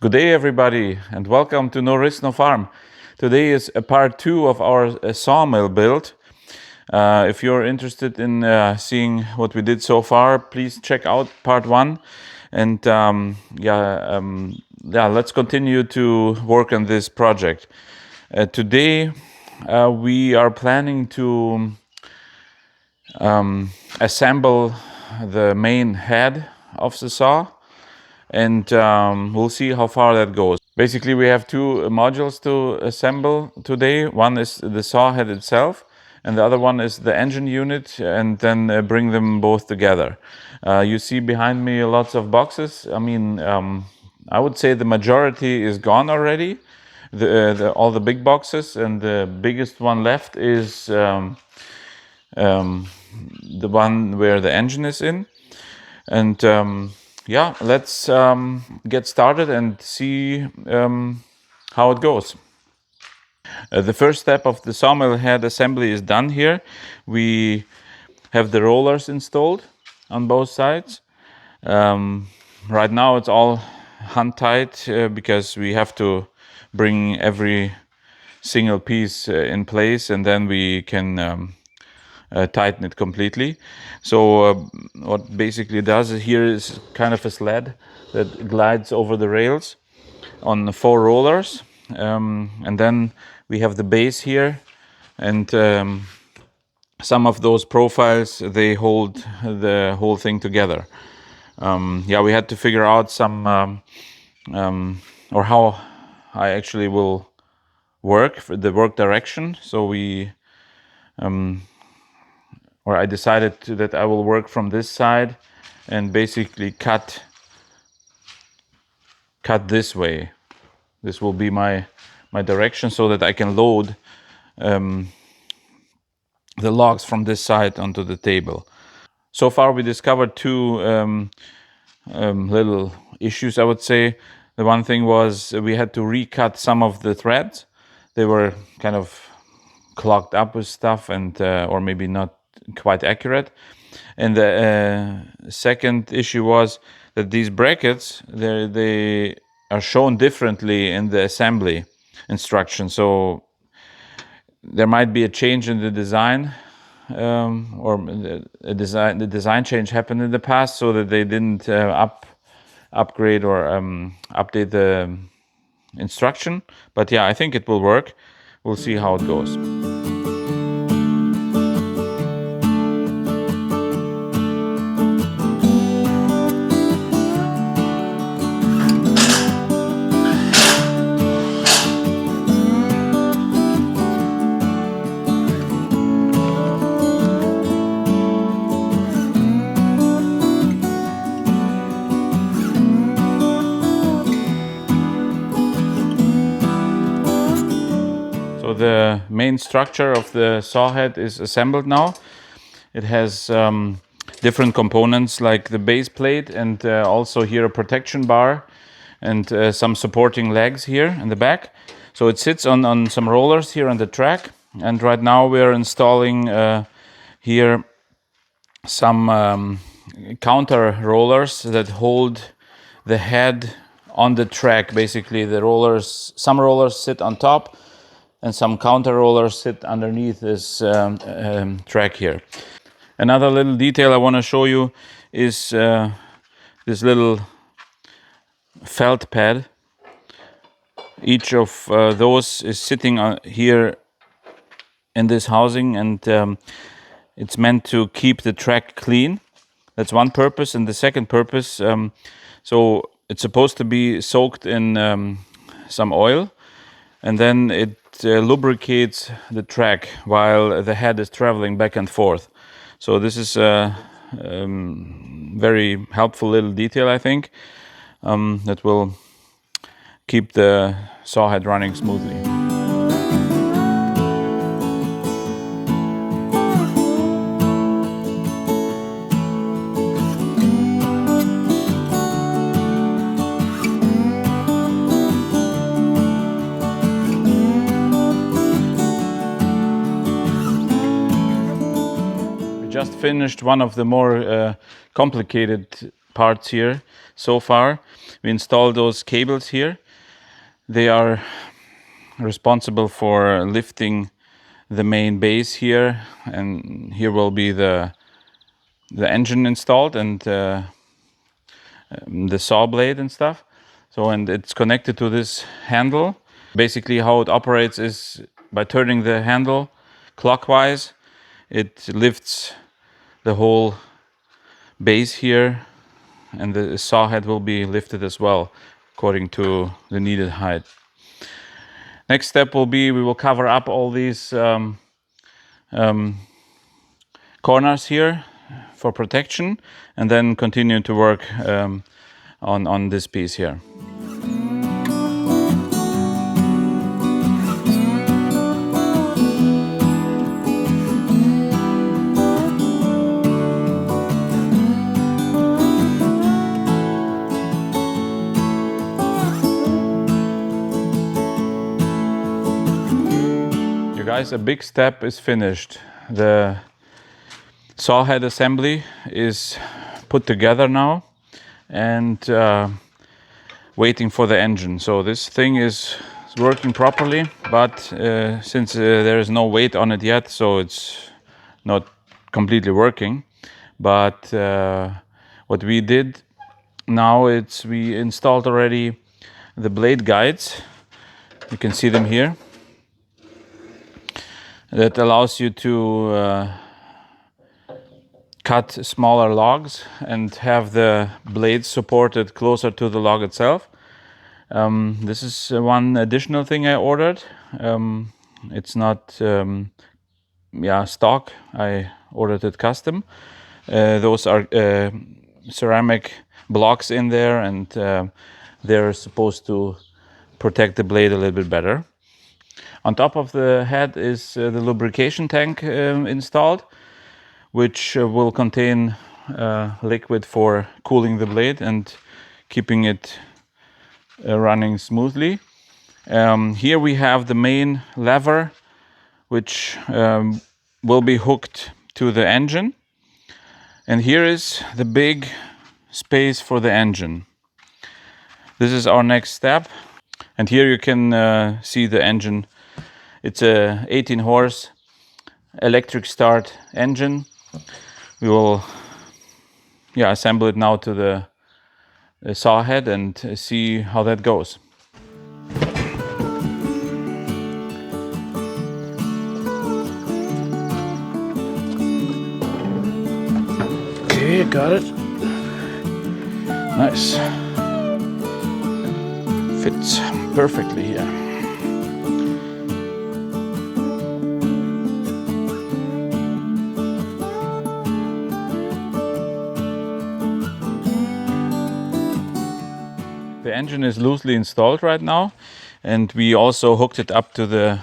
Good day, everybody, and welcome to No Risk, No Farm. Today is a part 2 of our sawmill build. If you're interested in seeing what we did so far, please check out part 1. And let's continue to work on this project. Today, we are planning to assemble the main head of the saw, and we'll see how far that goes. Basically, we have two modules to assemble today. One is the saw head itself, and the other one is the engine unit, and then bring them both together. You see behind me lots of boxes. I mean, I would say the majority is gone already, all the big boxes, and the biggest one left is the one where the engine is in. And let's get started and see how it goes. The first step of the sawmill head assembly is done here. We have the rollers installed on both sides. Right now it's all hand tight because we have to bring every single piece in place, and then we can tighten it completely. So what basically does here is kind of a sled that glides over the rails on 4 rollers, and then we have the base here, and some of those profiles, they hold the whole thing together. We had to figure out some or how I actually will work for the work direction. So I decided that I will work from this side and basically cut this way. This will be my direction, so that I can load the logs from this side onto the table. So far we discovered two little issues, I would say. The one thing was we had to recut some of the threads. They were kind of clogged up with stuff, and or maybe not quite accurate. And the second issue was that these brackets, they are shown differently in the assembly instruction. So there might be a change in the design, or the design change happened in the past, so that they didn't upgrade or update the instruction. But yeah, I think it will work. We'll see how it goes. So the main structure of the saw head is assembled now. It has different components like the base plate, and also here a protection bar, and some supporting legs here in the back. So it sits on some rollers here on the track, and right now we're installing here some counter rollers that hold the head on the track. Basically, some rollers sit on top, and some counter rollers sit underneath this track here. Another little detail I want to show you is this little felt pad. Each of those is sitting here in this housing, and it's meant to keep the track clean. That's one purpose. And the second purpose, so it's supposed to be soaked in some oil, and then it lubricates the track while the head is traveling back and forth. So this is a very helpful little detail, I think, that will keep the saw head running smoothly. Just finished one of the more complicated parts here so far. We installed those cables here. They are responsible for lifting the main base here, and here will be the engine installed and the saw blade and stuff. So, and it's connected to this handle. Basically how it operates is by turning the handle clockwise, it lifts the whole base here, and the saw head will be lifted as well according to the needed height. Next step will be we will cover up all these corners here for protection, and then continue to work on this piece here. You guys, a big step is finished. The saw head assembly is put together now and waiting for the engine. So this thing is working properly, but since there is no weight on it yet, so it's not completely working. But what we did now, we installed already the blade guides. You can see them here. That allows you to cut smaller logs and have the blades supported closer to the log itself. This is one additional thing I ordered. It's not stock. I ordered it custom. Those are ceramic blocks in there, and they're supposed to protect the blade a little bit better. On top of the head is the lubrication tank installed, which will contain liquid for cooling the blade and keeping it running smoothly. Here we have the main lever, which will be hooked to the engine. And here is the big space for the engine. This is our next step. And here you can see the engine. It's a 18 horse electric start engine. We will assemble it now to the saw head and see how that goes. Okay, got it. Nice. Fits perfectly here. The engine is loosely installed right now, and we also hooked it up to the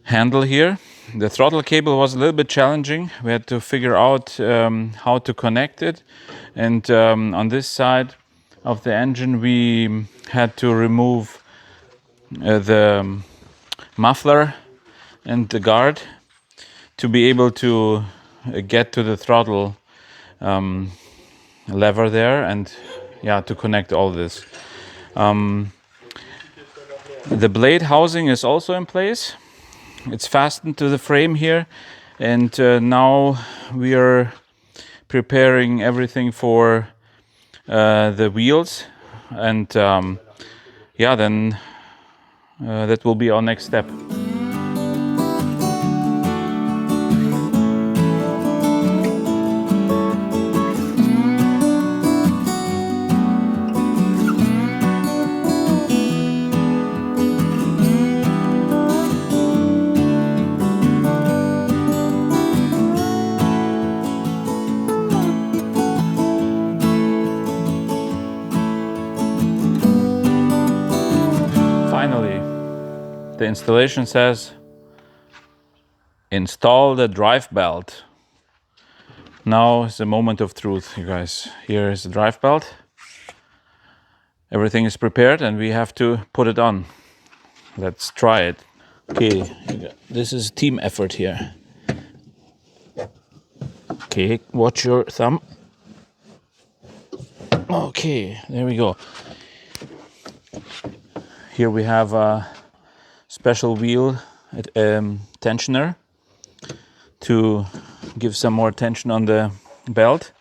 handle here. The throttle cable was a little bit challenging. We had to figure out how to connect it, and on this side of the engine we had to remove the muffler and the guard to be able to get to the throttle lever there, and to connect all this. The blade housing is also in place. It's fastened to the frame here, and now we are preparing everything for the wheels, and then that will be our next step. Finally, the installation says install the drive belt. Now is the moment of truth, you guys. Here is the drive belt. Everything is prepared and we have to put it on. Let's try it. Okay, this is team effort here. Okay, watch your thumb. Okay, there we go. Here we have a special wheel tensioner to give some more tension on the belt,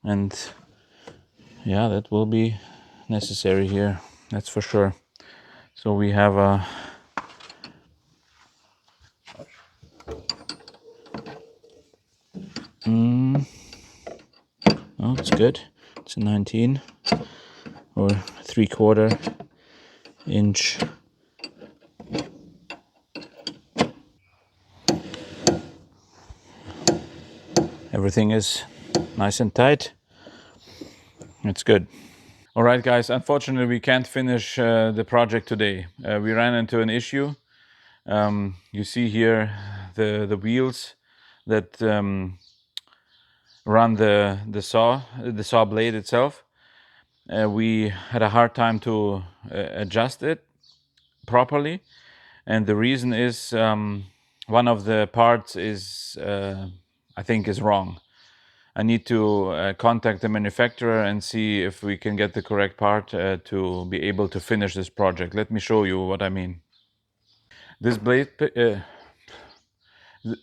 and yeah, that will be necessary here, that's for sure. So we have a oh, it's good. It's a 19 or 3/4 inch. Everything is nice and tight. It's good. All right, guys, unfortunately we can't finish the project today. We ran into an issue. You see here the wheels that run the saw blade itself. We had a hard time to adjust it properly, and the reason is one of the parts is I think is wrong. I need to contact the manufacturer and see if we can get the correct part to be able to finish this project. Let me show you what I mean. This blade,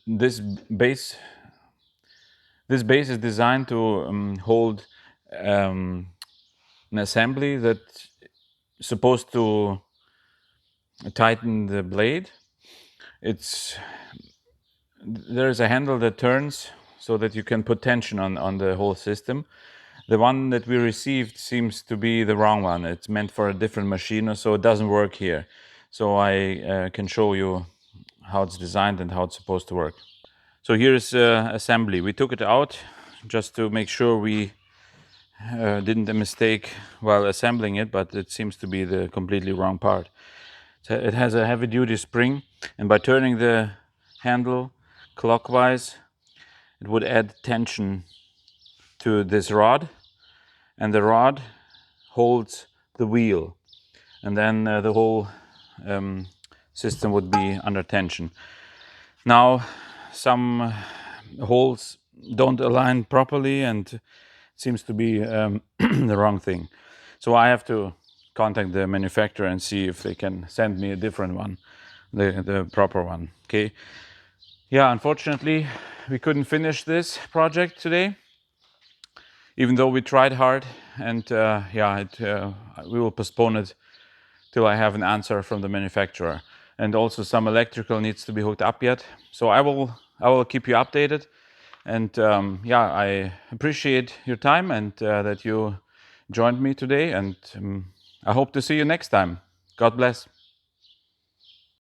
this base, this base is designed to hold an assembly that's supposed to tighten the blade. There's a handle that turns so that you can put tension on the whole system. The one that we received seems to be the wrong one. It's meant for a different machine, so it doesn't work here. So I can show you how it's designed and how it's supposed to work. So here's assembly. We took it out just to make sure we didn't mistake while assembling it, but it seems to be the completely wrong part. It has a heavy-duty spring, and by turning the handle clockwise, it would add tension to this rod, and the rod holds the wheel, and then the whole system would be under tension. Now, some holes don't align properly, and it seems to be the wrong thing. So I have to contact the manufacturer and see if they can send me a different one, the proper one. Okay. Yeah, unfortunately, we couldn't finish this project today, even though we tried hard. And we will postpone it till I have an answer from the manufacturer. And also some electrical needs to be hooked up yet. So I will keep you updated. And I appreciate your time and that you joined me today. And I hope to see you next time. God bless.